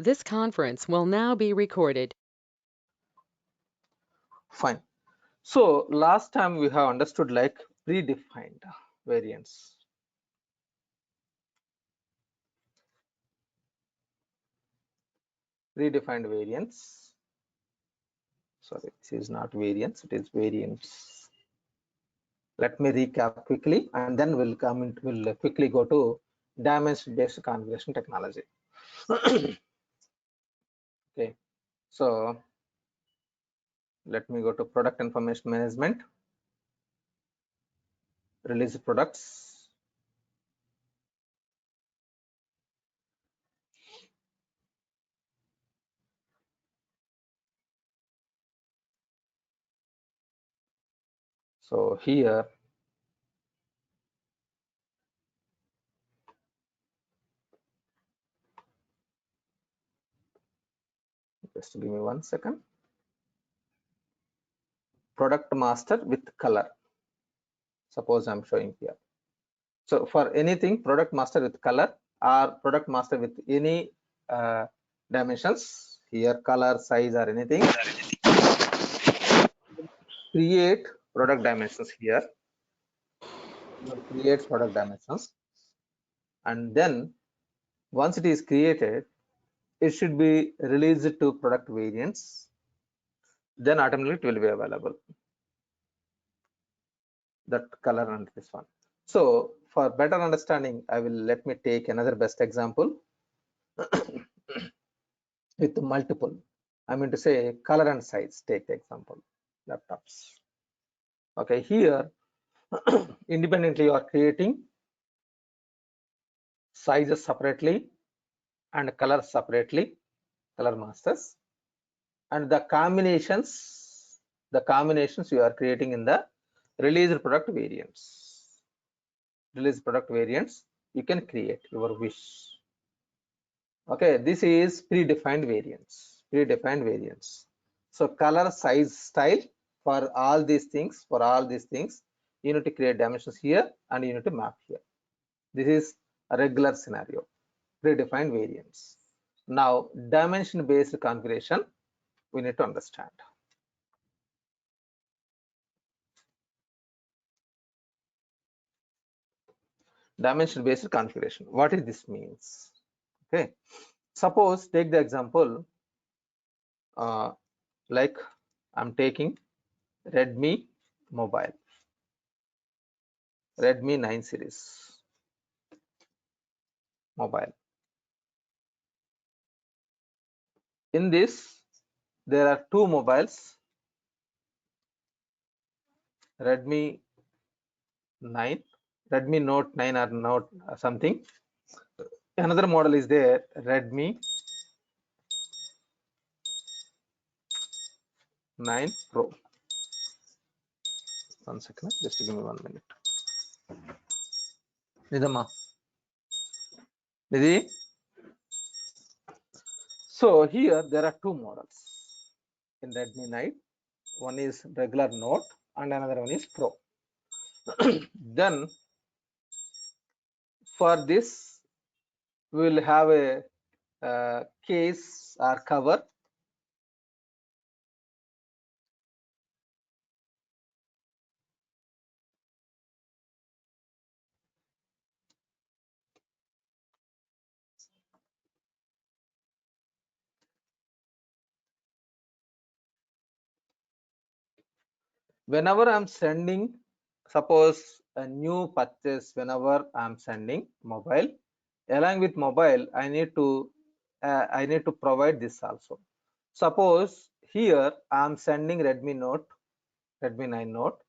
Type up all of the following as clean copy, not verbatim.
This conference will now be recorded. Fine. So last time we have understood like predefined variants. Predefined variants. Sorry, this is not variants, it is variants. Let me recap quickly and then we'll quickly go to dimension-based configuration technology. Okay, so let me go to product information management, release products. So here just give me 1 second. Product master with color. Suppose I'm showing here. So for anything, product master with color or product master with any dimensions, here color, size or anything, create product dimensions here. Create product dimensions, and then once it is created, it should be released to product variants. Then automatically it will be available. That color and this one. So for better understanding, let me take another best example with multiple. I mean to say color and size. Take the example laptops. Okay, here independently you are creating sizes separately and colors separately, color masters, and the combinations you are creating in the released product variants. Released product variants you can create your wish. Okay, this is predefined variants. So color, size, style, for all these things you need to create dimensions here and you need to map here. This is a regular scenario, predefined variants. Now dimension based configuration we need to understand. Dimension based configuration, what is this means? Okay, suppose take the example like I'm taking Redmi mobile, Redmi 9 series mobile. In this there are two mobiles, Redmi 9, Redmi Note 9 or Note something. Another model is there, Redmi 9 Pro. 1 second, just give me 1 minute. Nidama. Nidhi. So here there are two models in Redmi 9. One is regular Note and another one is Pro. Then for this we will have a case or cover. Whenever I'm sending, suppose a new purchase, whenever I'm sending mobile, along with mobile I need to provide this also. Suppose here I'm sending Redmi 9 Note,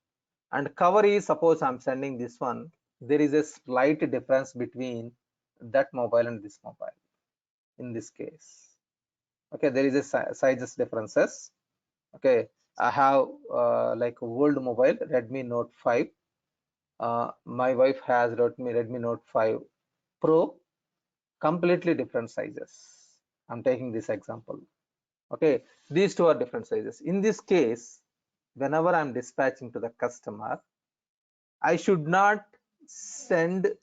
and cover is, suppose I'm sending this one, there is a slight difference between that mobile and this mobile in this case. Okay, there is a sizes differences. Okay, I have like old mobile Redmi Note 5. My wife has Redmi Note 5 Pro, completely different sizes. I'm taking this example. Okay, these two are different sizes. In this case, whenever I'm dispatching to the customer, I should not send,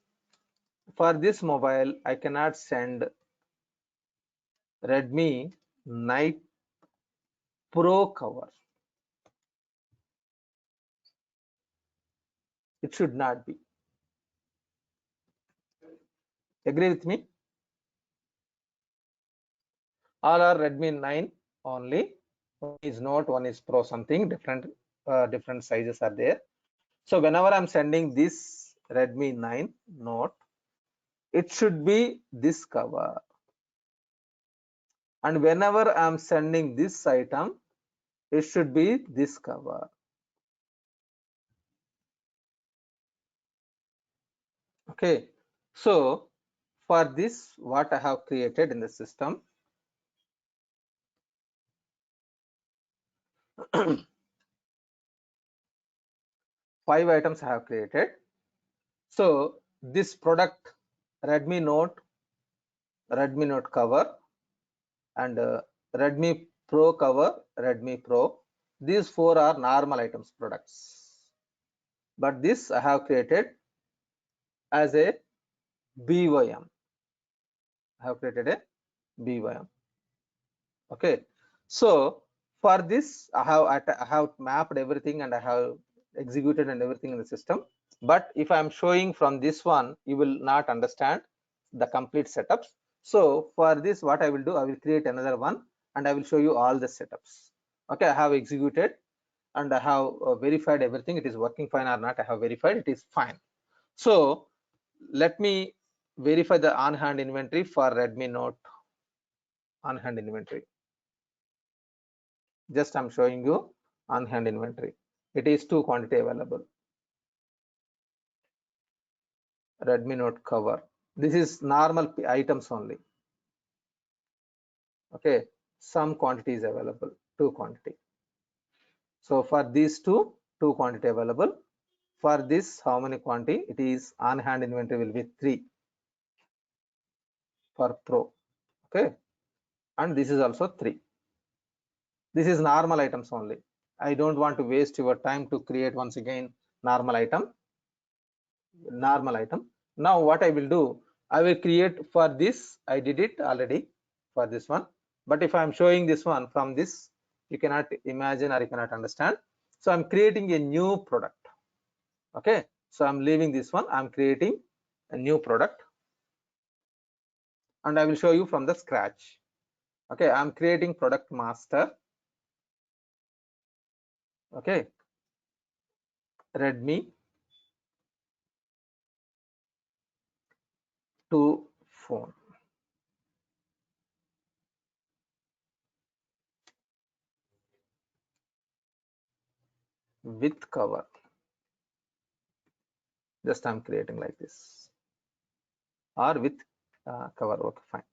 for this mobile I cannot send Redmi Night Pro cover. It should not be. Agree with me? All are Redmi 9 only. One is Note, one is Pro, something different. Different sizes are there. So whenever I'm sending this Redmi 9 Note, it should be this cover. And whenever I'm sending this item, it should be this cover. Okay. So for this, what I have created in the system, five items I have created. So this product, Redmi Note cover, and Redmi Pro cover, Redmi Pro. These four are normal items products. But this I have created as a BYM. I have created a BYM. Okay. So for this, I have mapped everything and I have executed and everything in the system. But if I'm showing from this one, you will not understand the complete setups. So for this, what I will do, I will create another one and I will show you all the setups. Okay, I have executed and I have verified everything. It is working fine or not. I have verified it is fine. So let me verify the on-hand inventory for Redmi Note on-hand inventory. Just I'm showing you on-hand inventory. It is 2 quantity available. Redmi Note cover. This is normal items only. Okay, some quantity is available, 2 quantity. So for these two quantity available. For this, how many quantity? It is on-hand inventory will be 3 for Pro. Okay, and this is also 3. This is normal items only. I don't want to waste your time to create once again normal item. Now what I will do, I will create for this. I did it already for this one, but if I am showing this one from this, you cannot imagine or you cannot understand. So I'm creating a new product. Okay, so I'm leaving this one. I'm creating a new product and I will show you from the scratch. Okay, I'm creating product master. Okay, Redmi 2 phone. With cover. Just I'm creating like this, or with cover. Okay, fine.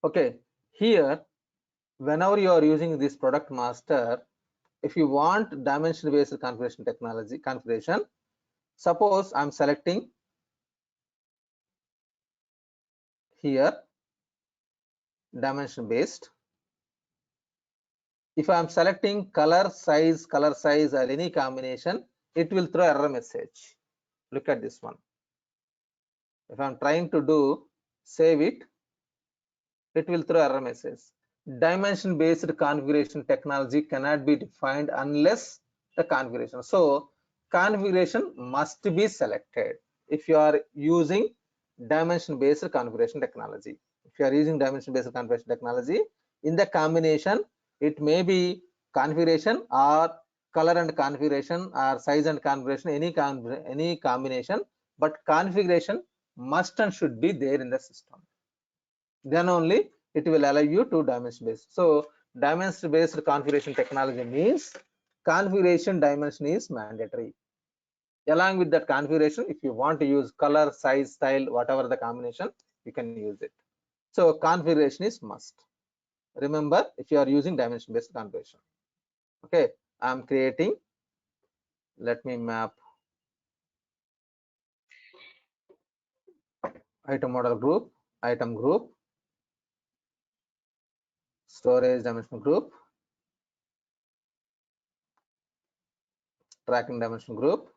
Okay, here whenever you are using this product master, if you want dimension based configuration, suppose I'm selecting here dimension based. If I'm selecting color size or any combination, it will throw error message. Look at this one. If I'm trying to do save it, it will throw error message. Dimension based configuration technology cannot be defined unless the configuration. So configuration must be selected if you are using dimension based configuration technology. If you are using dimension based configuration technology, in the combination, it may be configuration or color and configuration or size and configuration, any combination, but configuration must and should be there in the system. Then only it will allow you to dimension based. So dimension based configuration technology means configuration dimension is mandatory. Along with that configuration, if you want to use color, size, style, whatever the combination, you can use it. So configuration is must. Remember, if you are using dimension based configuration. Okay, I'm creating. Let me map item model group, item group, storage dimension group, tracking dimension group.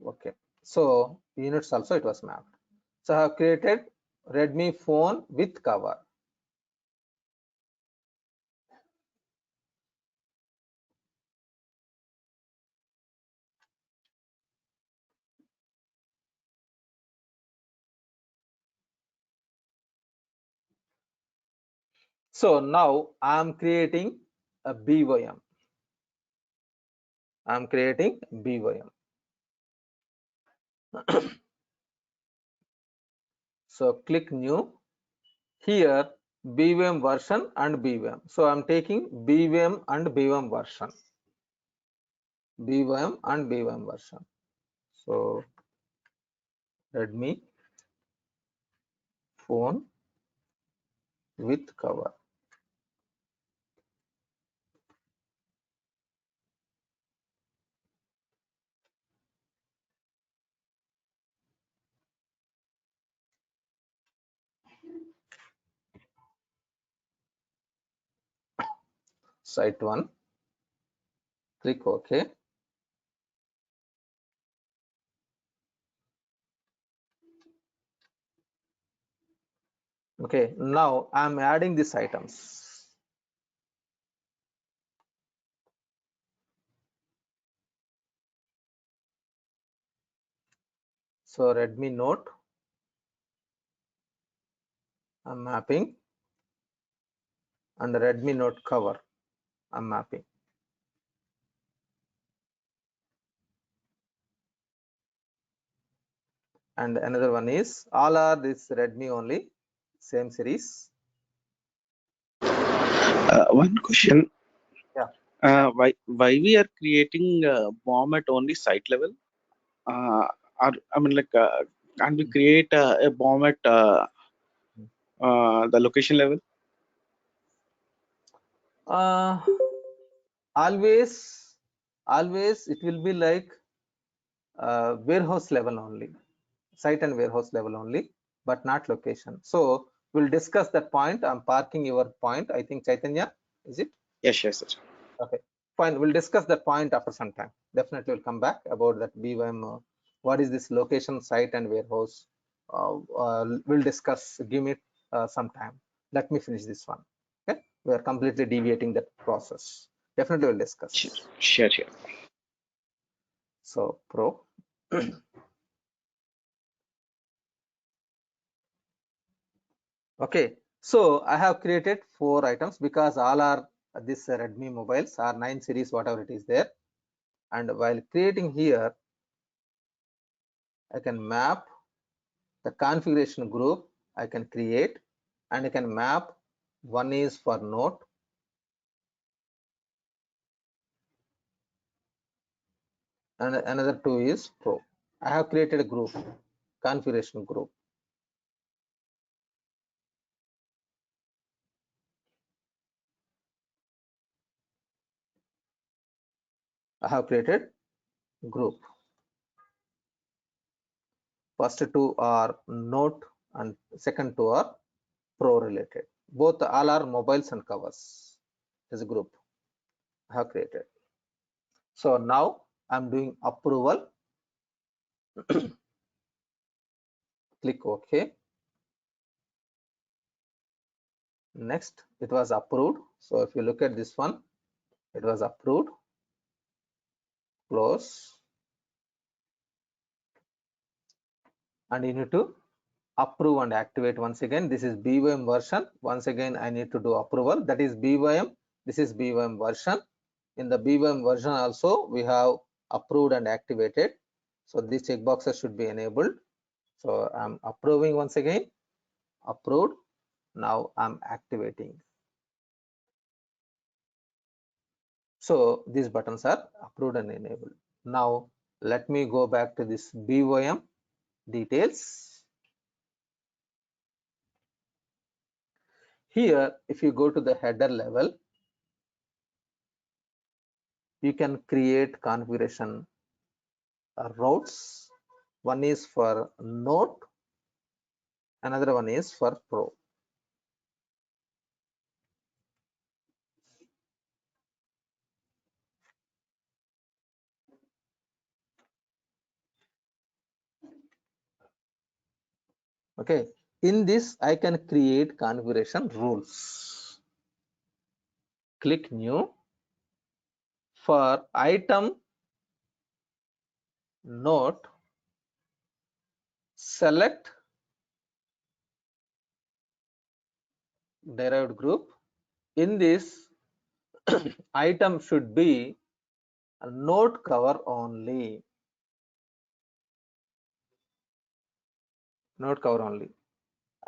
Okay, so units also it was mapped. So I have created Redmi phone with cover. So now I am creating a BYM. I am creating BYM. So click new. Here BVM version and BVM. So I'm taking BVM and BVM version. BVM and BVM version. So Redmi phone with cover. Site 1. Click OK. Okay, now I'm adding these items. So Redmi Note, I'm mapping, and the Redmi Note cover, I'm mapping. And another one is, all are this Redmi only, same series. One question. Yeah. Why we are creating bomb at only site level? I mean, like, can we create a bomb at the location level? Uh, always it will be like warehouse level only, site and warehouse level only, but not location. So we'll discuss that point. I'm parking your point. I think Chaitanya, is it? Yes, yes, sir. Okay, fine. We'll discuss that point after some time. Definitely, we'll come back about that BYM. What is this location, site, and warehouse? We'll discuss. Give me some time. Let me finish this one. Okay, we are completely deviating that process. Definitely, we'll Sure, discuss. sure, sure. So, Pro. Okay, so I have created 4 items because all are this Redmi mobiles are 9 series, whatever it is there. And while creating here, I can map the configuration group. I can create, and I can map. One is for Note, and another 2 is Pro. I have created a group, configuration group. I have created group. First 2 are Note and second 2 are Pro related. Both all are mobiles and covers. As a group I have created. So now I'm doing approval. Click OK. Next, it was approved. So if you look at this one, it was approved. Close. And you need to approve and activate once again. This is BYM version. Once again, I need to do approval. That is BYM. This is BYM version. In the BYM version also, we have approved and activated. So these checkboxes should be enabled. So I'm approving once again. Approved. Now I'm activating. So these buttons are approved and enabled. Now let me go back to this BYM details. Here, if you go to the header level, you can create configuration routes. One is for Note, another one is for Pro. Okay, in this I can create configuration rules. Click new. For item note, select derived group. In this item should be a note cover only. Note cover only.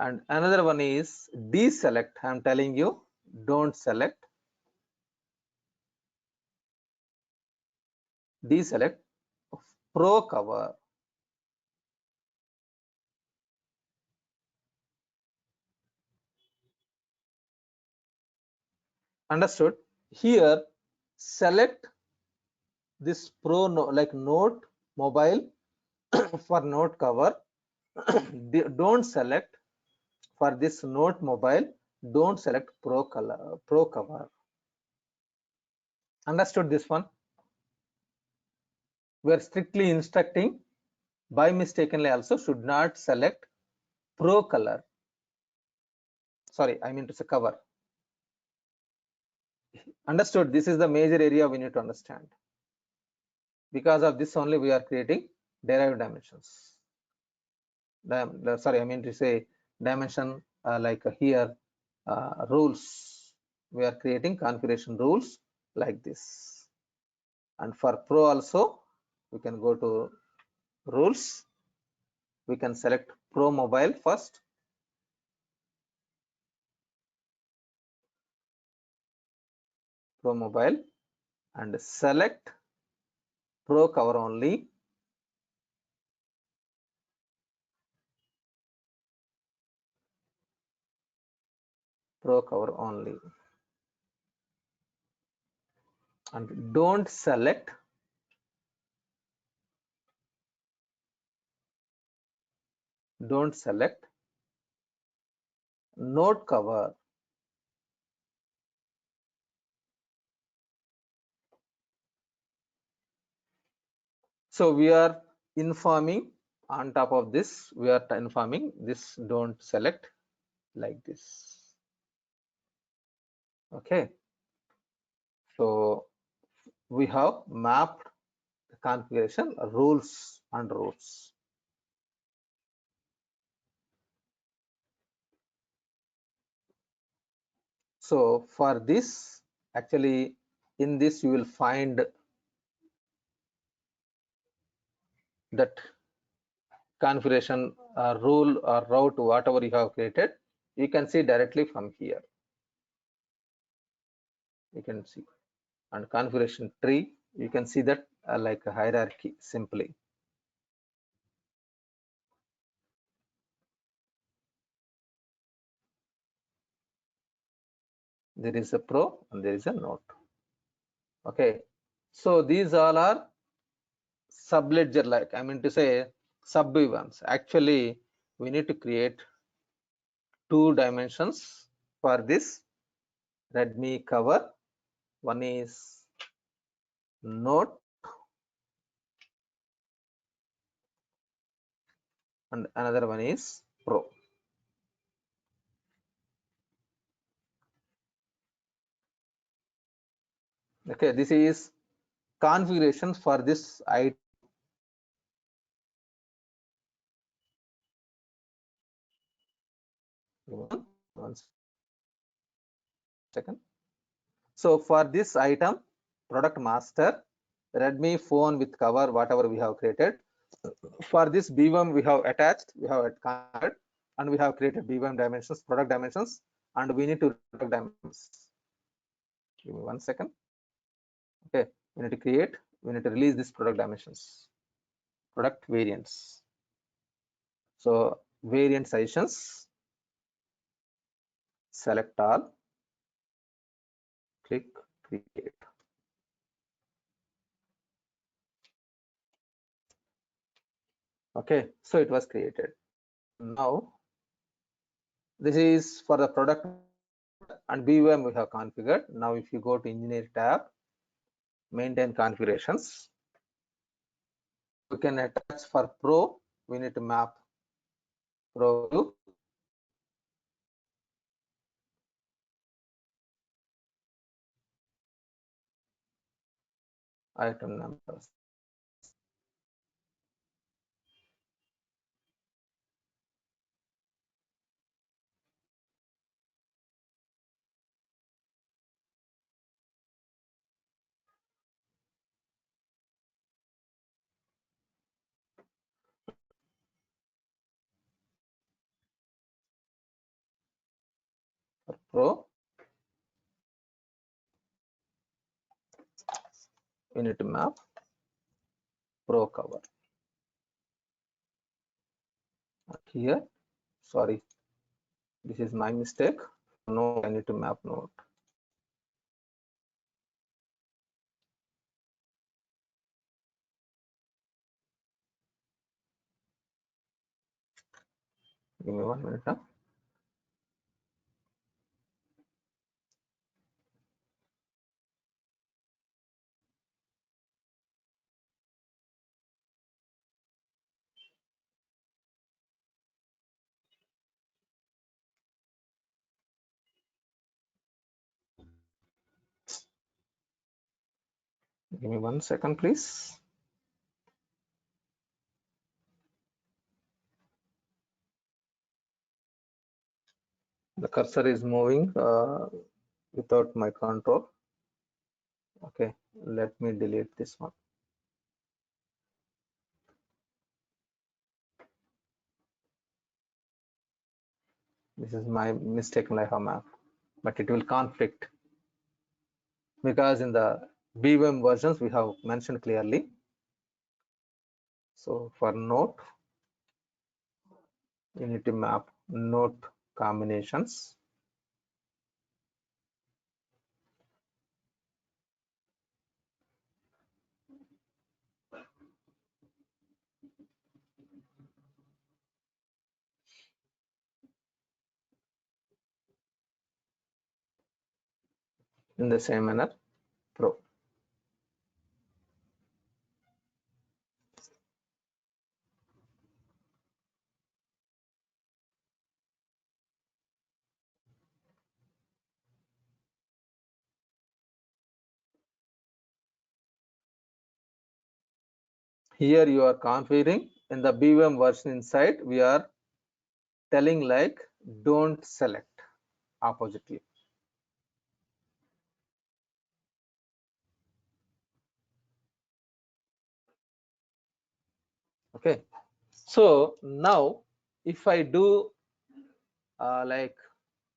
And another one is deselect. I am telling you, don't select. Deselect pro cover. Understood? Here, select this pro like note mobile for note cover. Don't select for this note mobile. Don't select pro cover. Understood this one? We are strictly instructing by mistakenly also should not select pro color. Sorry, I mean to say cover. Understood? This is the major area we need to understand. Because of this only we are creating derived dimensions. Sorry, I mean to say dimension like here rules. We are creating configuration rules like this. And for pro also, we can go to rules. We can select pro mobile first. Pro mobile and select pro cover only. Pro cover only. And don't select note cover. So we are informing on top of this, we are informing this don't select like this. Okay, so we have mapped the configuration rules and routes. So for this, actually in this you will find that configuration rule or route, whatever you have created, you can see directly from here. You can see, and configuration tree, you can see that like a hierarchy simply. There is a pro and there is a note. Okay, so these all are subledger, like I mean to say sub events. Actually we need to create two dimensions for this. Let me cover. One is note and another one is pro. Okay, this is configuration for this item. One second. So for this item, product master, Redmi phone with cover, whatever we have created. For this B1 we have attached, we have configured, and we have created B1 dimensions, product dimensions, and we need to product dimensions. Give me 1 second. Okay, we need to create, we need to release this product dimensions, product variants. So variant sessions, select all, click create. Okay, so it was created. Now this is for the product and BVM we have configured. Now if you go to engineer tab, maintain configurations, we can attach for pro, we need to map Pro view, item numbers. Pro unit map, pro cover. Here, sorry, this is my mistake. No, I need to map node. Give me 1 minute. Huh? Give me 1 second, please. The cursor is moving without my control. Okay, let me delete this one. This is my mistake I have mapped, but it will conflict because in the BVM versions we have mentioned clearly. So for note, you need to map note combinations. In the same manner, pro. Here you are configuring in the BVM version inside, we are telling like don't select oppositely. Okay, so now if I do like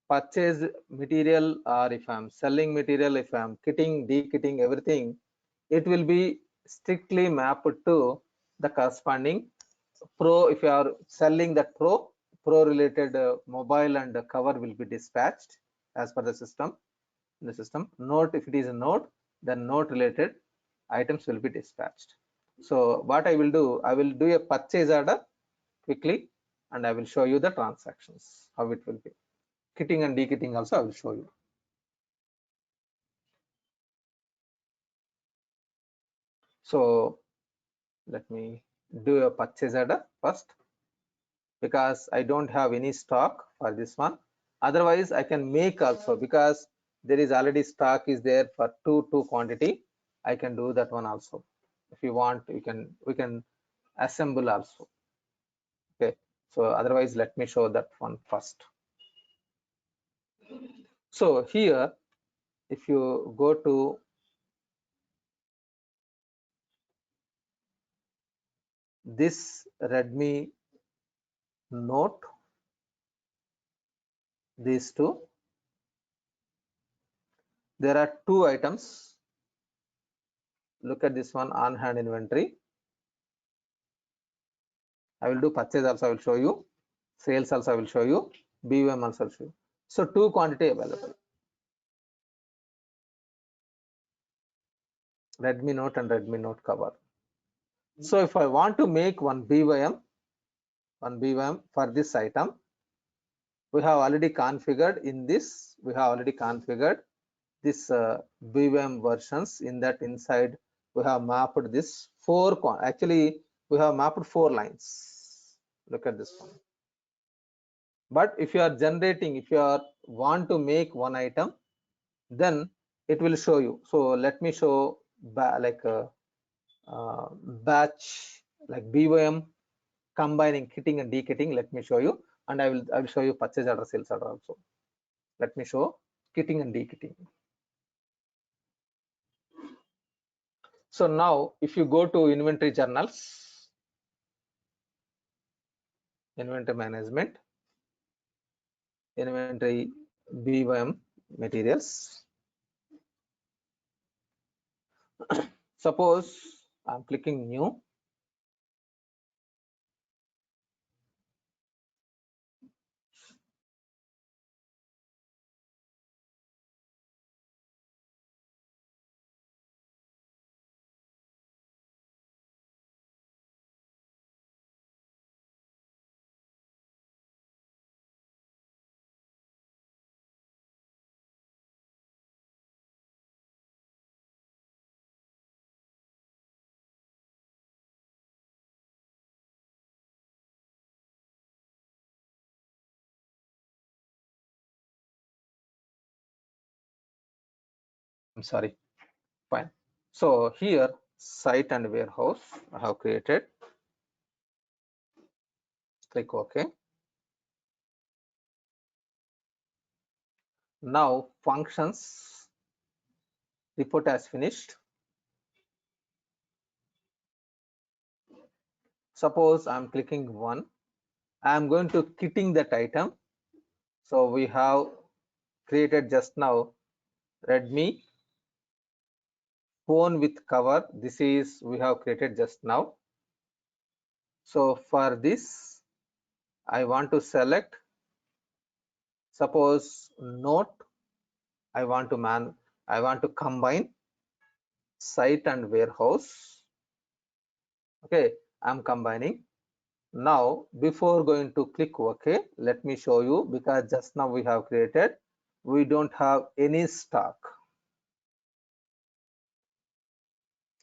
purchase material, or if I'm selling material, if I'm kitting, dekitting everything, it will be strictly mapped to the corresponding pro. If you are selling that pro related mobile and cover will be dispatched as per the system. In the system note, if it is a note, then note related items will be dispatched. So what I will do, I will do a purchase order quickly and I will show you the transactions, how it will be. Kitting and dekitting also I will show you. So let me do a purchase order first, because I don't have any stock for this one. Otherwise I can make also, because there is already stock is there for two quantity. I can do that one also. If you want, we can assemble also. Okay, so otherwise let me show that one first. So here if you go to this Redmi Note, these two, there are two items. Look at this one, on hand inventory. I will do purchase also, I will show you. Sales also I will show you. BVM also show you. So two quantity available. Redmi Note and Redmi Note cover. So if I want to make one BVM for this item, we have already configured in this. We have already configured this BVM versions. In that inside we have mapped this actually we have mapped 4 lines. Look at this one. But if you are generating, if you are want to make one item, then it will show you. So let me show like a batch, like BOM combining kitting and dekitting. Let me show you, and I will show you purchase order, sales order also. Let me show kitting and dekitting. So now if you go to inventory journals, inventory management, inventory BOM materials. Suppose I'm clicking new. I'm sorry. Fine. So here site and warehouse I have created. Click OK. Now functions report has finished. Suppose I'm clicking one. I'm going to kitting that item. So we have created just now Redmi phone with cover. This is we have created just now. So for this I want to select, suppose note. I want to combine site and warehouse. Okay, I'm combining. Now before going to click OK, let me show you, because just now we have created, we don't have any stock.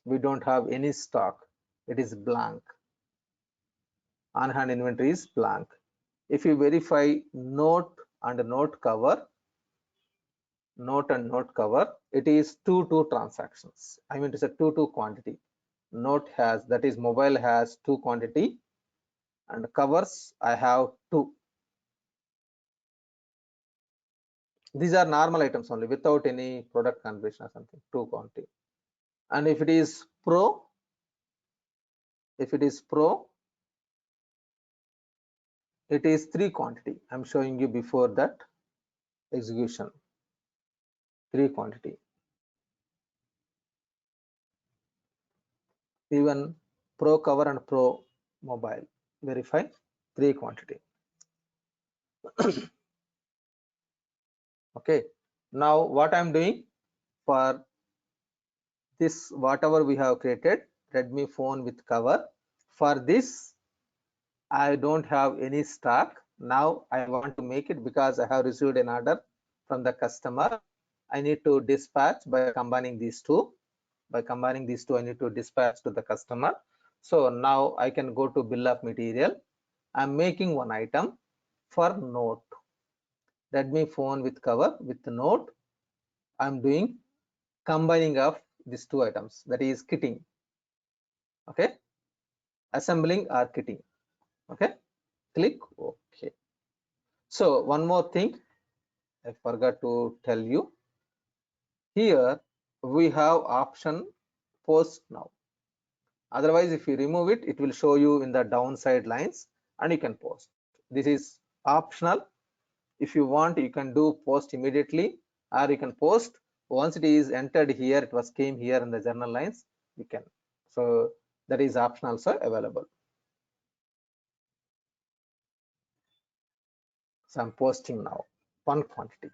We don't have any stock. It is blank. On hand inventory is blank. If you verify note and note cover, it is 2 transactions. I mean to say 2 quantity. Note has, that is mobile has 2 quantity, and covers I have 2. These are normal items only, without any product configuration or something, 2 quantity. And if it is pro, it is 3 quantity. I'm showing you before that execution, 3 quantity. Even pro cover and pro mobile, verify 3 quantity. Okay, now what I'm doing for this, whatever we have created, Redmi phone with cover, for this I don't have any stock. Now I want to make it, because I have received an order from the customer. I need to dispatch by combining these two. By combining these two, I need to dispatch to the customer. So now I can go to bill of material. I'm making one item for note. Redmi phone with cover with note. I'm doing combining of these 2 items, that is kitting. Okay, assembling or kitting. Okay, click OK. So one more thing I forgot to tell you. Here we have option post now. Otherwise, if you remove it, it will show you in the downside lines, and you can post. This is optional. If you want, you can do post immediately, or you can post once it is entered here, it was came here in the journal lines, you can. So that is option also available. So I'm posting now one quantity.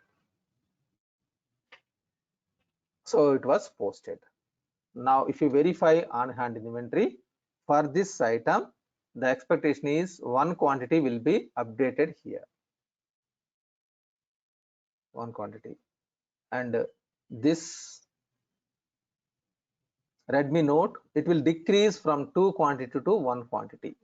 So it was posted. Now if you verify on hand inventory for this item, the expectation is one quantity will be updated here, one quantity, and this Redmi Note, it will decrease from 2 quantity to 1 quantity.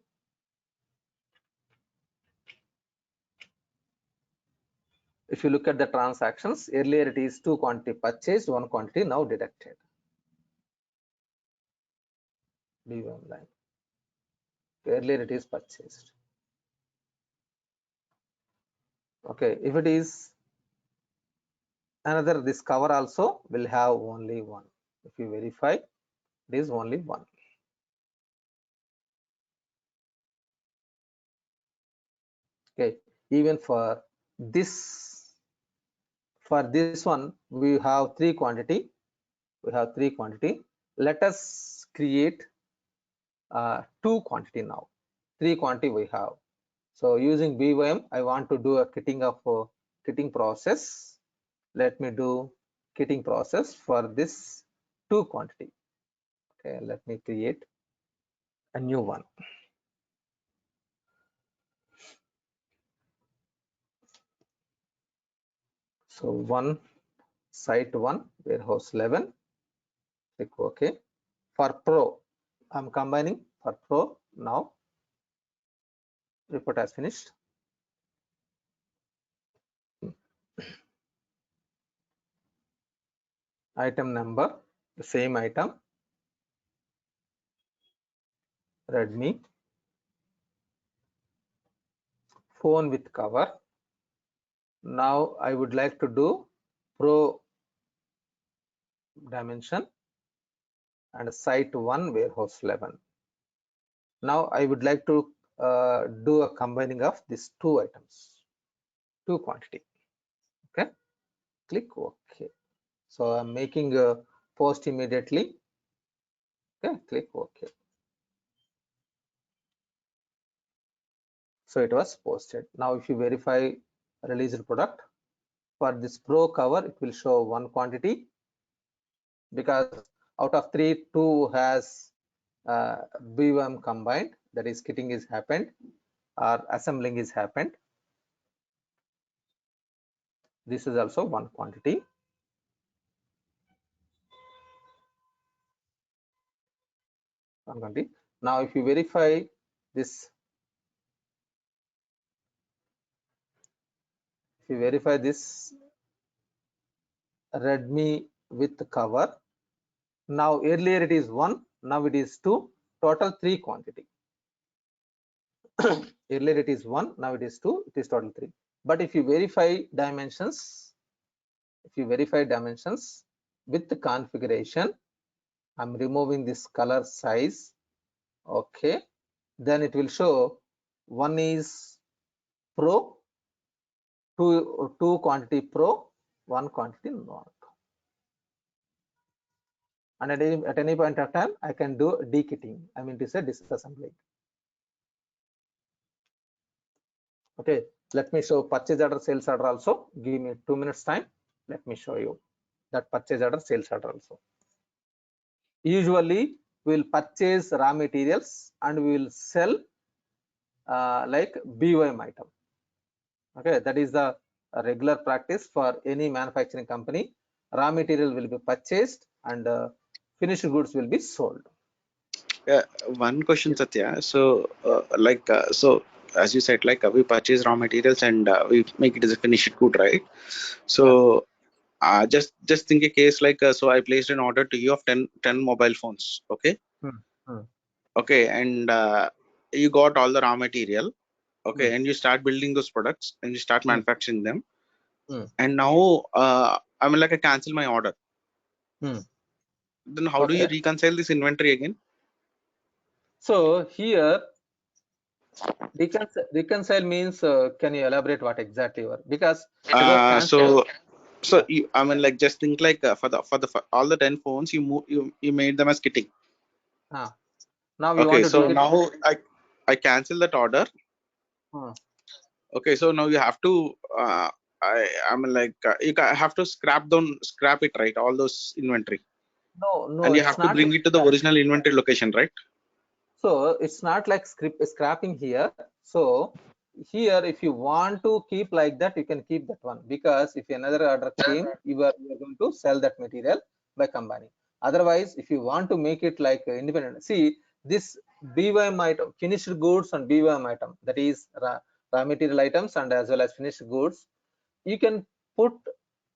If you look at the transactions, earlier it is 2 quantity purchased, 1 quantity now deducted. BOM line. Earlier it is purchased. Okay, if it is another, this cover also will have only one. If you verify, it is only one. Okay, even for this one, we have 3 quantity. We have 3 quantity. Let us create 2 quantity now. 3 quantity we have. So using BOM, I want to do a kitting of kitting process. Let me do kitting process for this 2 quantity. Okay, let me create a new one. So one site 1 warehouse 11. Click OK. For Pro, I'm combining for Pro now. Report has finished. Item number, the same item, Redmi. Phone with cover. Now I would like to do Pro dimension and site 1 warehouse 11. Now I would like to do a combining of these 2 items, 2 quantity. Okay, click OK. So I'm making a post immediately. Okay, click OK. So it was posted. Now if you verify released product, for this Pro cover, it will show 1 quantity, because out of 3, 2 has BOM combined, that is kitting is happened or assembling is happened. This is also 1 quantity. Now if you verify this, Redmi with cover, now earlier it is 1, now it is 2, total 3 quantity. Earlier it is 1, now it is 2, it is total 3. But if you verify dimensions, with the configuration, I'm removing this color size. Okay, then it will show 1 is Pro, 2 quantity Pro, 1 quantity not. And at any point of time, I can do dekitting. I mean to say disassembly. Okay, let me show purchase order, sales order also. Give me 2 minutes time. Let me show you that purchase order, sales order also. Usually, we will purchase raw materials and we will sell like BOM item. Okay, that is the regular practice for any manufacturing company. Raw material will be purchased and finished goods will be sold. One question, Satya. So, so as you said, we purchase raw materials and we make it as a finished good, right? So, just think a case so I placed an order to you of 10 mobile phones. Okay. Hmm. Okay, and you got all the raw material. Okay, Hmm. and you start building those products and you start Hmm. manufacturing them. Hmm. And now, I mean, I cancel my order. Hmm. Then how do you Okay. reconcile this inventory again? So here reconcile means can you elaborate what exactly you are, because the word cancel. So Yeah. you, I mean, just think for all the 10 phones you made them as kitting. Now you want Okay, to so decode. now I cancel that order. Hmm. Okay, so now you have to I mean have to scrap it, right, all those inventory, No, and you it's have to not bring like it to the that. original inventory location, right? So it's not like scrapping here. So here, if you want to keep like that, you can keep that one, because if another order came, you are going to sell that material by combining. Otherwise, if you want to make it like independent, see this BOM item, finished goods and BOM item, that is raw material items and as well as finished goods. you can put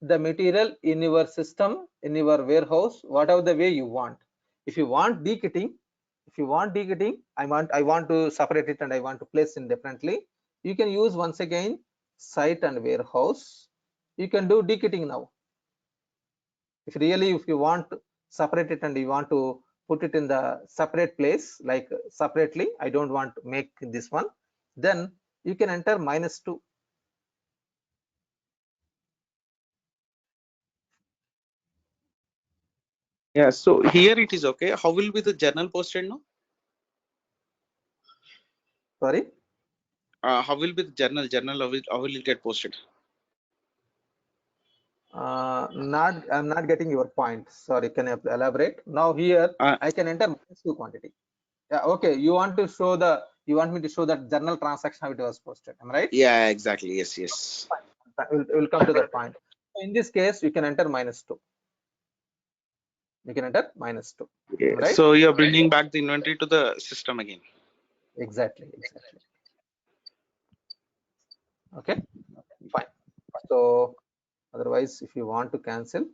the material in your system, in your warehouse, whatever the way you want. If you want dekitting, I want to separate it and I want to place it differently, you can use once again site and warehouse. You can do dekitting now. If you want to separate it and you want to put it in the separate place, like separately, I don't want to make this one, then you can enter -2. Yeah, so here it is okay. How will be the journal posted now? Sorry. How will be the journal? How will it get posted? I'm not getting your point. Sorry, can you elaborate? Now here Uh, I can enter -2 quantity. Yeah, okay. You want me to show that journal transaction how it was posted. Am I right? yeah, exactly. Yes, yes. Fine. We'll come to that point. So in this case, you can enter -2. You can enter -2. Okay. Am I right? So you're bringing back the inventory to the system again. Exactly. Okay. Fine. So otherwise, if you want to cancel,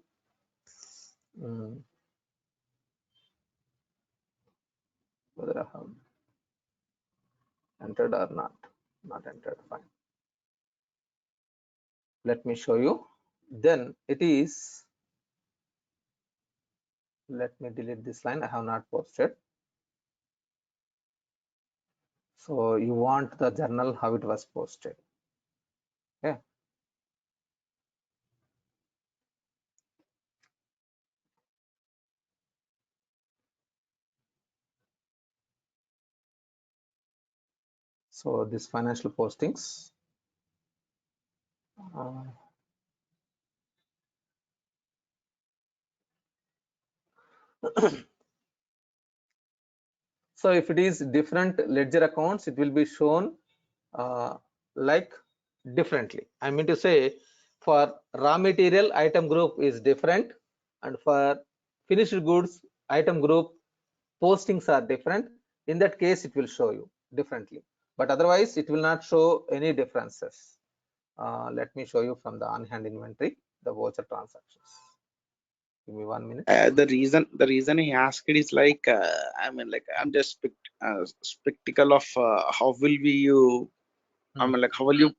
whether I have entered or not entered. Fine. Let me show you. Then it is. Let me delete this line. I have not posted. So you want the journal how it was posted. Okay. So this financial postings. So if it is different ledger accounts, it will be shown like differently. I mean to say, for raw material item group is different, and for finished goods item group postings are different. In that case, it will show you differently, but otherwise it will not show any differences. Let me show you from the on-hand inventory, the voucher transactions. Give me 1 minute. The reason I asked it is like I mean like I'm just spectacle of how will we you I mean like how will you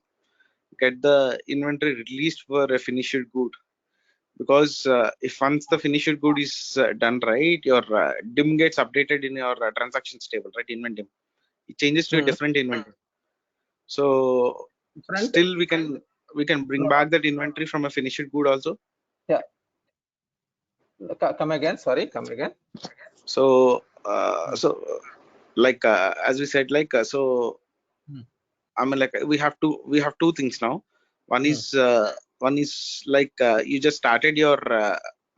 get the inventory released for a finished good? Because if once the finished good is done right, your dim gets updated in your transactions table, right? Invent dim, it changes to a different inventory. So Different. still we can bring back that inventory from a finished good also. Yeah. Come again. Sorry. Come again. So like as we said, like I mean like we have two things now. One is like you just started your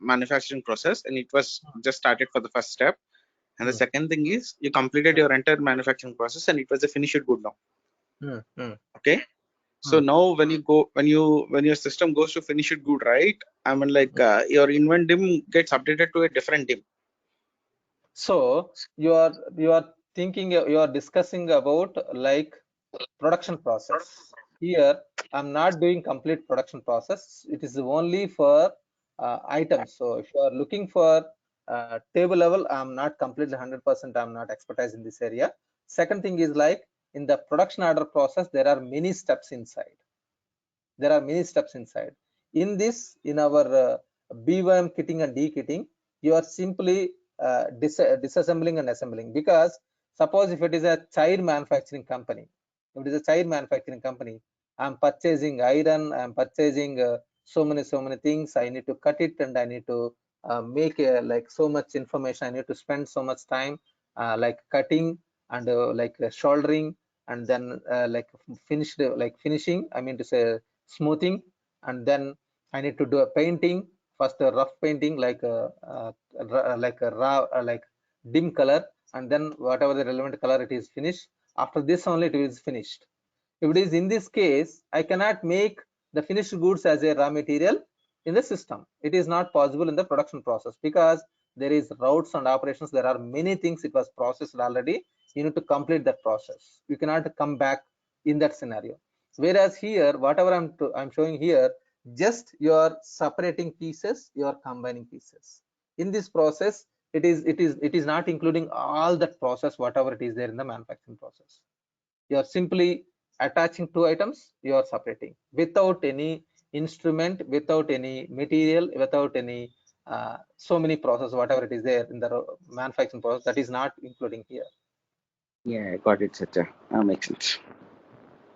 manufacturing process and it was just started for the first step. And the second thing is you completed your entire manufacturing process and it was a finished good now. Okay. So now when your system goes to finished good, right? I mean like your invent dim gets updated to a different dim. So you are thinking, you are discussing about like production process. Here I'm not doing complete production process. It is only for items. So if you are looking for table level, I'm not completely 100%. I'm not expertise in this area. Second thing is like in the production order process, there are many steps inside. In this, in our BYM kitting and dekitting, you are simply disassembling and assembling. Because suppose if it is a child manufacturing company, I'm purchasing iron, I'm purchasing so many things. I need to cut it and I need to make like so much information. I need to spend so much time like cutting and like soldering, and then like finishing. I mean to say smoothing, and then I need to do a painting. First a rough painting like a raw like dim color, and then whatever the relevant color it is finished. After this only it is finished. If it is in this case, I cannot make the finished goods as a raw material in the system. It is not possible in the production process because there is routes and operations. There are many things it was processed already. You need to complete that process. You cannot come back in that scenario. Whereas here, whatever I'm showing here, just you are separating pieces, you are combining pieces. In this process, it is not including all that process, whatever it is there in the manufacturing process. You are simply attaching two items, you are separating without any instrument, without any material, without any so many process, whatever it is there in the manufacturing process, that is not including here. Yeah, got it, Satya. Makes sense.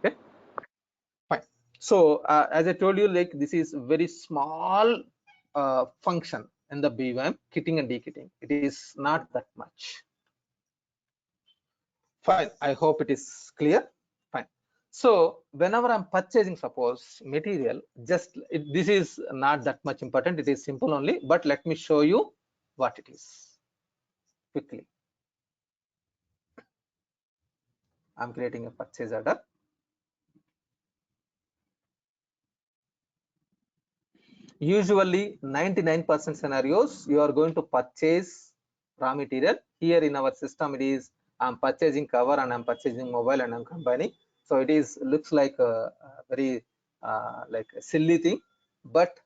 Okay, fine. So as I told you, like this is very small function in the BWM, kitting and dekitting. It is not that much. Fine, I hope it is clear. Fine. So whenever I'm purchasing, suppose material, this is not that much important. It is simple only, but let me show you what it is quickly. I'm creating a purchase order. Usually 99% scenarios, you are going to purchase raw material. Here in our system, it is I'm purchasing cover and I'm purchasing mobile and I'm combining. So it is looks like a very like a silly thing, but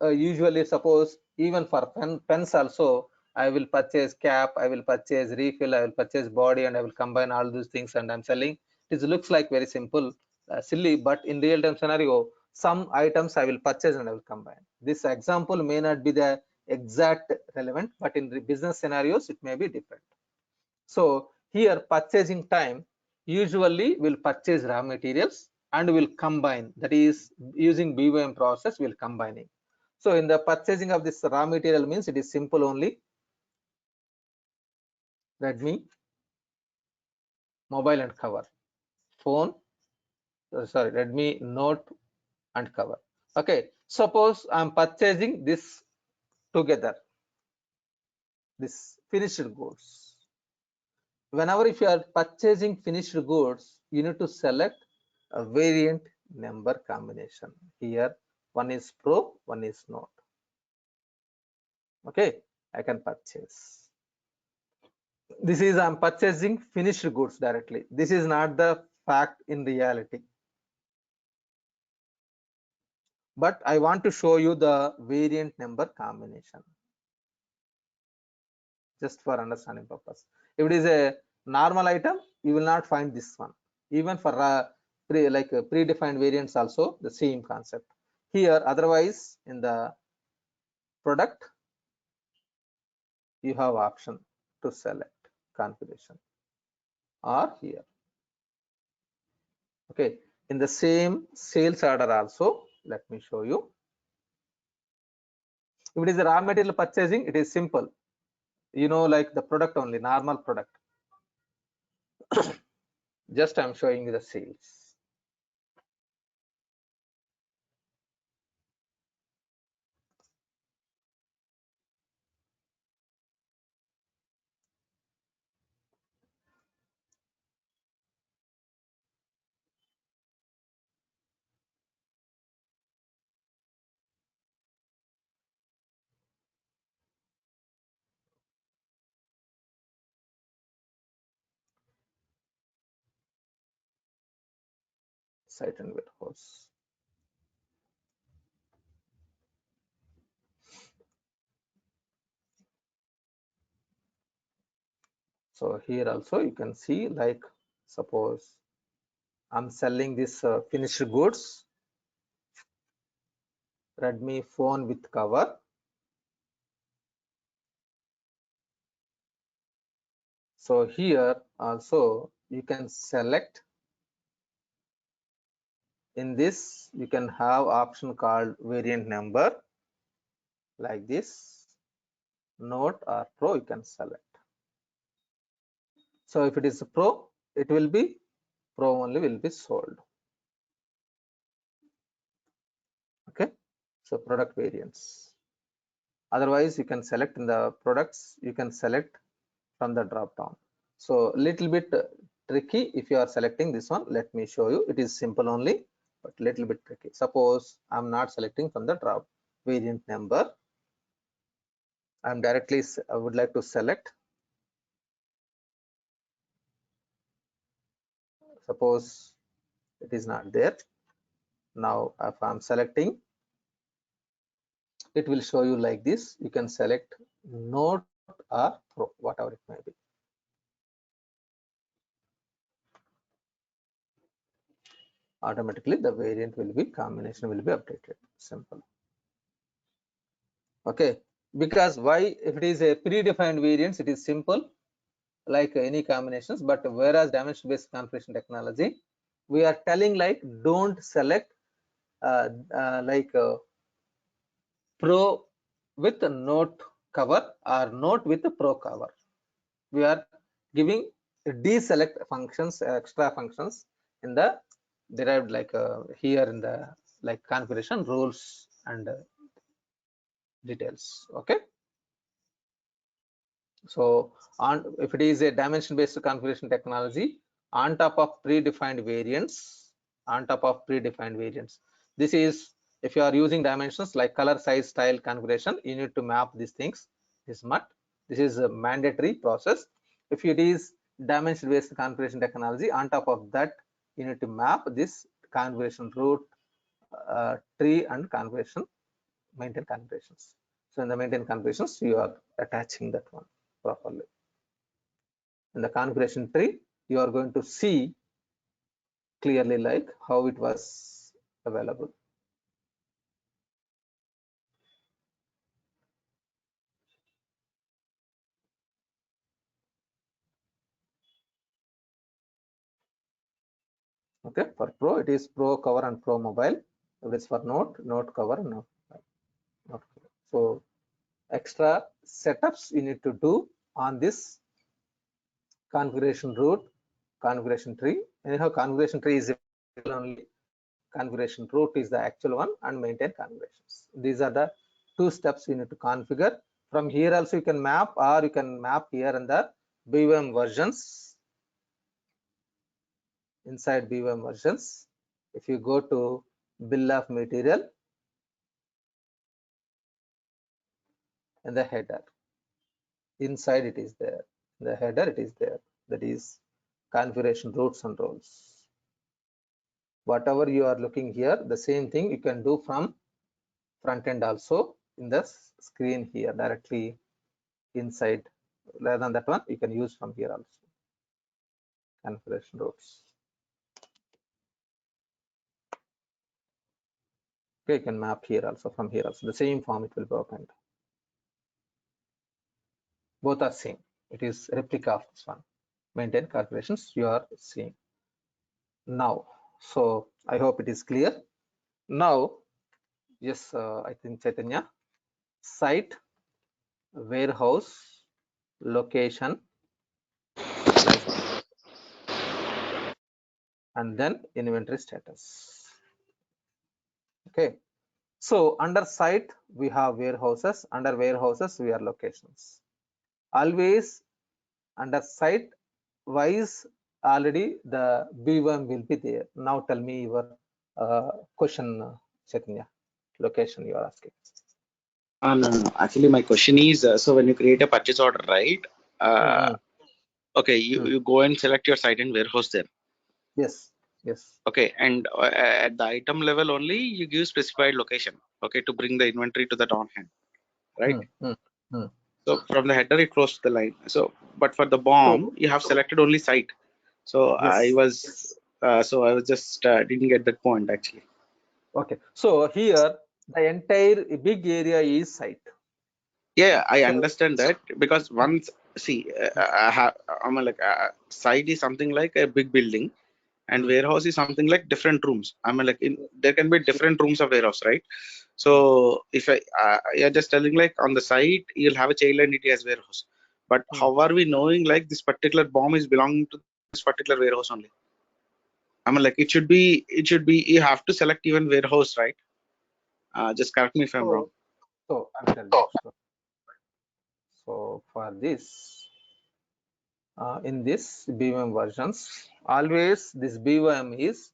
usually suppose even for pens also, I will purchase cap, I will purchase refill, I will purchase body, and I will combine all these things and I'm selling. It looks like very simple, silly, but in real time scenario, some items I will purchase and I will combine. This example may not be the exact relevant, but in the business scenarios it may be different. So here purchasing time, usually will purchase raw materials and will combine, that is using BWM process will combining. So in the purchasing of this raw material means it is simple only. Redmi mobile and cover, phone, sorry, Redmi Note and cover. Okay, suppose I'm purchasing this together, this finished goods. Whenever if you are purchasing finished goods, you need to select a variant number combination. Here one is Pro, one is Note. Okay, I can purchase. This is I'm purchasing finished goods directly. This is not the fact in reality, but I want to show you the variant number combination just for understanding purpose. If it is a normal item, you will not find this one. Even for predefined variants also the same concept. Here otherwise in the product you have option to select configuration, or here. Okay, in the same sales order also, let me show you. If it is a raw material purchasing, it is simple, you know, like the product only, normal product. Just I'm showing you the sales. Site and warehouse. So here also you can see, like suppose I'm selling this finished goods, Redmi phone with cover. So here also you can select, in this you can have option called variant number, like this, Note or Pro you can select. So if it is a Pro, it will be Pro only will be sold. Okay, so product variants. Otherwise you can select in the products, you can select from the drop down. So little bit tricky if you are selecting this one. Let me show you. It is simple only, but little bit tricky. Suppose I'm not selecting from the drop variant number, I'm directly, I would like to select, suppose it is not there. Now if I'm selecting, it will show you like this. You can select Note or Pro, whatever it may be. Automatically the variant will be, combination will be updated. Simple. Okay, because why? If it is a predefined variants, it is simple like any combinations, but whereas dimension based configuration technology, we are telling like don't select like Pro with Note cover or Note with Pro cover. We are giving deselect functions, extra functions in the derived, like here in the like configuration rules and details. Okay, so on, if it is a dimension based configuration technology, on top of predefined variants, this is, if you are using dimensions like color, size, style, configuration, you need to map these things. This is a mandatory process. If it is dimension based configuration technology, on top of that you need to map this configuration root, tree and configuration, maintain configurations. So in the maintain configurations, you are attaching that one properly. In the configuration tree, you are going to see clearly like how it was available. Okay, for Pro, it is Pro cover and Pro mobile. If it is for Note cover and Note cover. So extra setups you need to do on this configuration root, configuration tree. Anyhow, configuration tree is only, configuration root is the actual one, and maintain configurations. These are the two steps you need to configure. From here also you can map, or you can map here in the BVM versions. Inside BVM versions, if you go to bill of material, in the header, inside it is there, in the header it is there, that is configuration routes and roles. Whatever you are looking here, the same thing you can do from front end also in the screen here directly inside. Rather than that one, you can use from here also. Configuration routes. Okay, you can map here also, from here also. The same form it will be opened. Both are same. It is replica of this one. Maintain calculations you are seeing now. So I hope it is clear. Now, yes, I think Chaitanya, site, warehouse, location, license, and then inventory status. Okay, so under site we have warehouses, under warehouses we are locations. Always under site wise, already the B1 will be there. Now tell me your question, Chaitanya. Location you are asking. No. Actually, my question is, so when you create a purchase order, right? Uh, Mm-hmm. okay, you go and select your site and warehouse there. Yes, yes. Okay, and at the item level only, you give specified location. Okay, to bring the inventory to that on hand, right? Mm-hmm. So from the header, it flows to the line. So, but for the So BOM, you have selected only site. So yes. I was just didn't get that point actually. Okay. So here the entire big area is site. Yeah, I So understand that because once see, I'm like site is something like a big building, and warehouse is something like different rooms. I mean, like there can be different rooms of warehouse, right? So if you're just telling like on the site you'll have a child entity as warehouse, but how are we knowing like this particular bomb is belonging to this particular warehouse only? I mean, like it should be you have to select even warehouse, right? Just correct me if I'm wrong. so I'll tell you. So for this, in this BVM versions, always this BVM is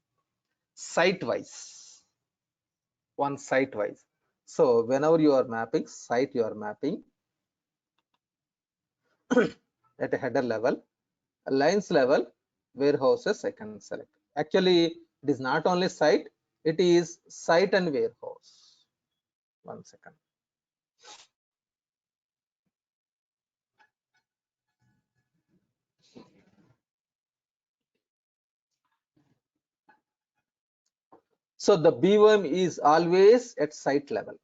site wise, one site wise. So whenever you are mapping site, you are mapping at a header level, lines level, warehouses I can select. Actually, It is not only site, it is site and warehouse. 1 second. So the BOM is always at site level.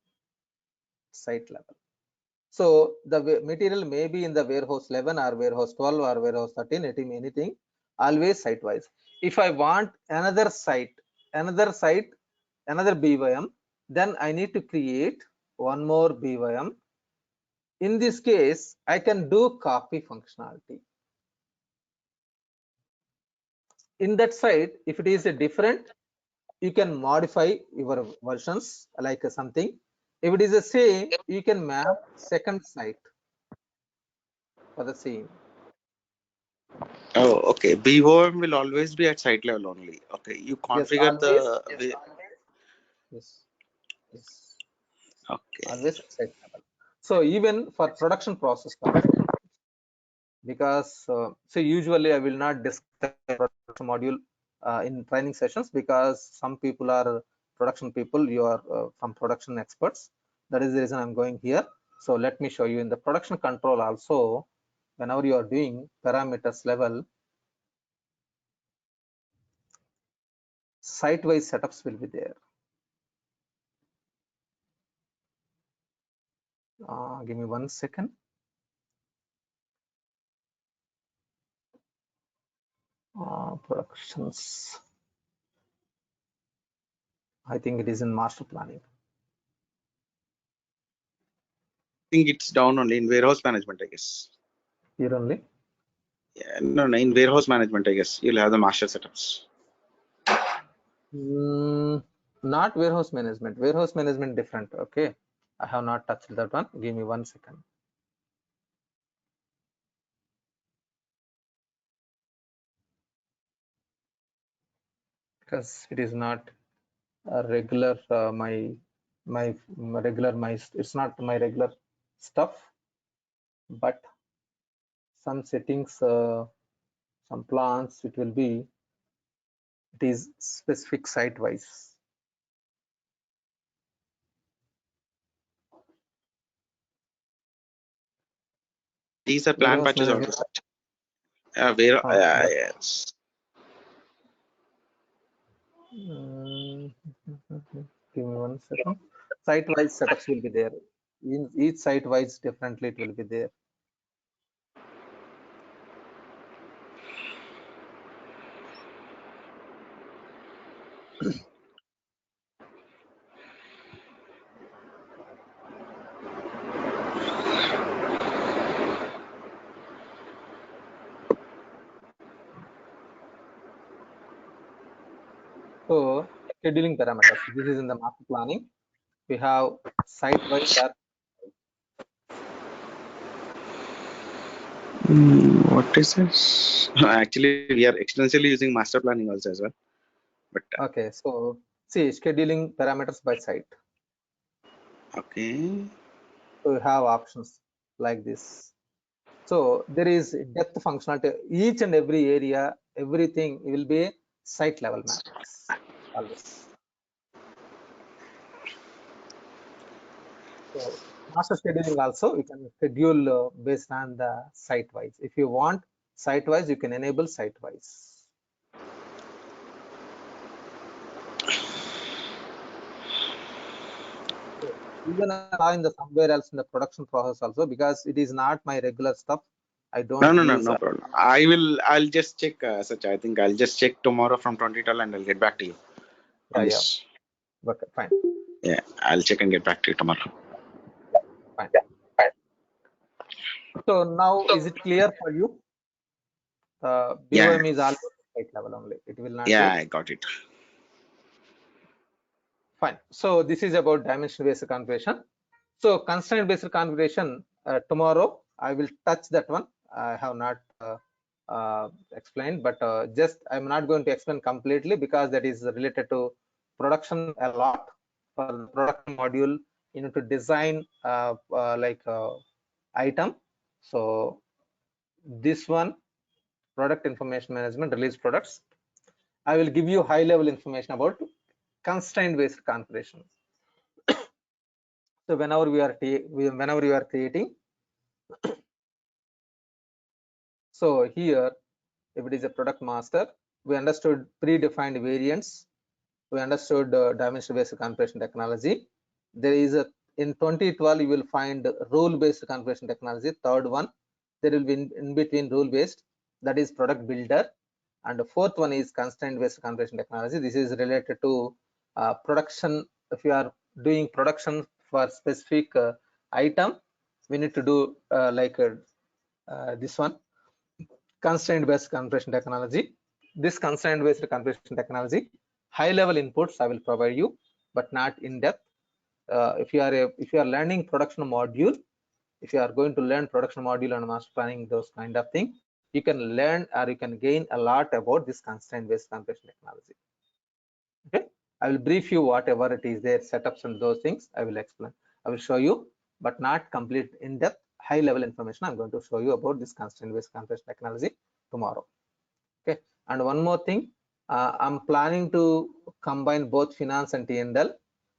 Site level. So the material may be in the warehouse 11 or warehouse 12 or warehouse 13, anything, always site wise. If I want another site, another BOM, then I need to create one more BOM. In this case, I can do copy functionality. In that site, if it is a different, you can modify your versions like something. If it is the same, you can map second site for the same. Oh, okay. BOM will always be at site level only. Okay, you Yes, configure always. Yes, yes, Okay. always at site level. So even for production process also, because so usually I will not discuss production module in training sessions, because some people are production people, you are from production experts. That is the reason I'm going here. So let me show you in the production control also, whenever you are doing parameters level, site wise setups will be there. Give me 1 second. Productions, I think it is in master planning. I think it's down only in warehouse management, I guess. Here only. Yeah, no, no, in warehouse management, I guess you'll have the master setups. Not warehouse management. Warehouse management different. Okay, I have not touched that one. Give me 1 second. Because it is not a regular my regular my it's not my regular stuff, but some settings, some plans, it will be, it is specific site wise. These are plan Warehouse patches management. also. Where, But yes. give me 1 second. Site wise setups will be there. In each site wise differently it will be there. So scheduling parameters. This is in the master planning. We have site wise or What is this? Actually, we are extensively using master planning also as well. But okay. So see scheduling parameters by site. okay. So you have options like this. So there is depth functionality. Each and every area, everything will be site level maps always. So master scheduling also, you can schedule based on the site wise. If you want site wise, you can enable site wise. So even I saw in the somewhere else in the production process also, because it is not my regular stuff. I No, don't no, no, use. no problem. I'll just check such. I think I'll just check tomorrow from 2012 and I'll get back to you Yeah, on yeah. this. Okay, fine. Yeah, I'll check and get back to you tomorrow. Yeah, fine. So now is it clear for you? Yeah, BOM is always site level only. It will not yeah, be. I got it. Fine. So this is about dimension based configuration. So constraint based configuration, tomorrow I will touch that one. I have not explained, but just I'm not going to explain completely, because that is related to production a lot. For the production module, you need to design like item. So this one, product information management, release products. I will give you high level information about constraint based configuration. So whenever we are creating, so here if it is a product master, we understood predefined variants, we understood dimension based configuration technology. There is a, in 2012 you will find rule based configuration technology, third one. There will be in between rule based, that is product builder, and the fourth one is constraint based configuration technology. This is related to production. If you are doing production for specific item, we need to do this one, constraint based configuration technology. This constraint based configuration technology, high level inputs I will provide you, but not in depth. If you are learning production module, if you are going to learn production module and master planning, those kind of thing, you can learn or you can gain a lot about this constraint based configuration technology. Okay, I will brief you whatever it is there, setups and those things I will explain, I will show you, but not complete in depth. High level information I'm going to show you about this constraint based configuration technology tomorrow. Okay, and one more thing, I'm planning to combine both finance and T&L,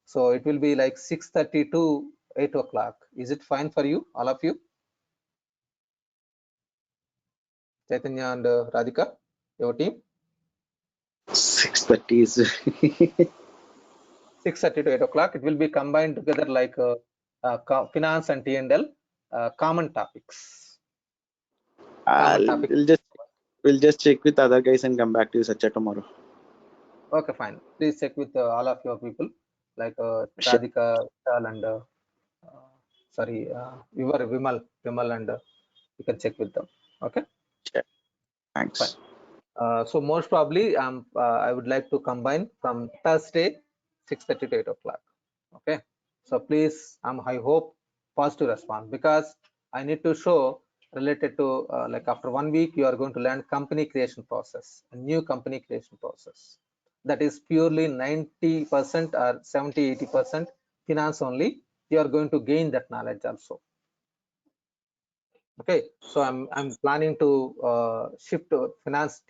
so it will be like 6:30 to 8 o'clock. Is it fine for you, all of you? Chaitanya and Radhika, your team? 6:30 is 6:30 to 8 o'clock, it will be combined together like finance and T&L, common topics. Common topic. we'll just check with other guys and come back to you, Satya, tomorrow. Okay, fine. Please check with all of your people, like Sure. Radhika, Vishal, and sorry, Vimal, and you can check with them. Okay, Sure. fine. Thanks. So most probably, I would like to combine from Thursday 6:30 to 8 o'clock. Okay, so please, I hope positive response, because I need to show related to like after 1 week you are going to learn company creation process, a new company creation process. That is purely 90% or 70-80% finance only. You are going to gain that knowledge also. Okay, so I'm planning to shift to finance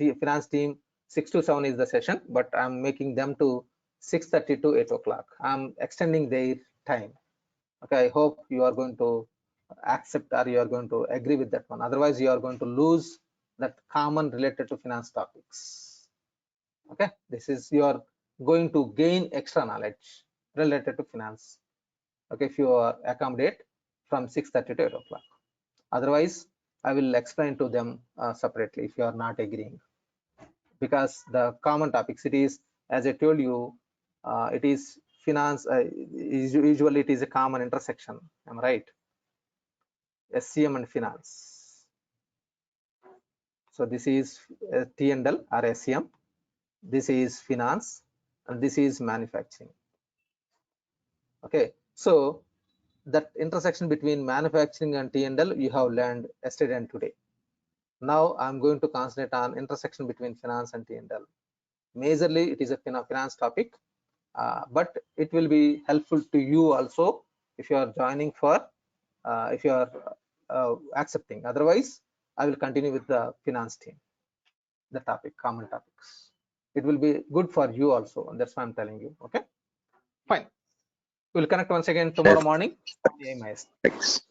team. 6 to 7 is the session, but I'm making them to 6:30 to 8 o'clock. I'm extending their time. Okay, I hope you are going to accept or you are going to agree with that one. Otherwise you are going to lose that common related to finance topics. Okay, this is, you are going to gain extra knowledge related to finance. Okay, if you accommodate from 6:30 to 8 o'clock. Otherwise I will explain to them separately if you are not agreeing, because the common topics, it is, as I told you, it is finance, usually it is a common intersection, am I right? SCM and finance. So this is T&L or SCM, this is finance, and this is manufacturing. Okay, so that intersection between manufacturing and T&L you have learned yesterday and today. Now I'm going to concentrate on intersection between finance and T&L. Majorly it is a finance topic, but it will be helpful to you also if you are joining for if you are accepting. Otherwise I will continue with the finance team, the topic, common topics. It will be good for you also, and that's why I'm telling you. Okay, fine, we'll connect once again tomorrow morning, 7 a.m. Thanks.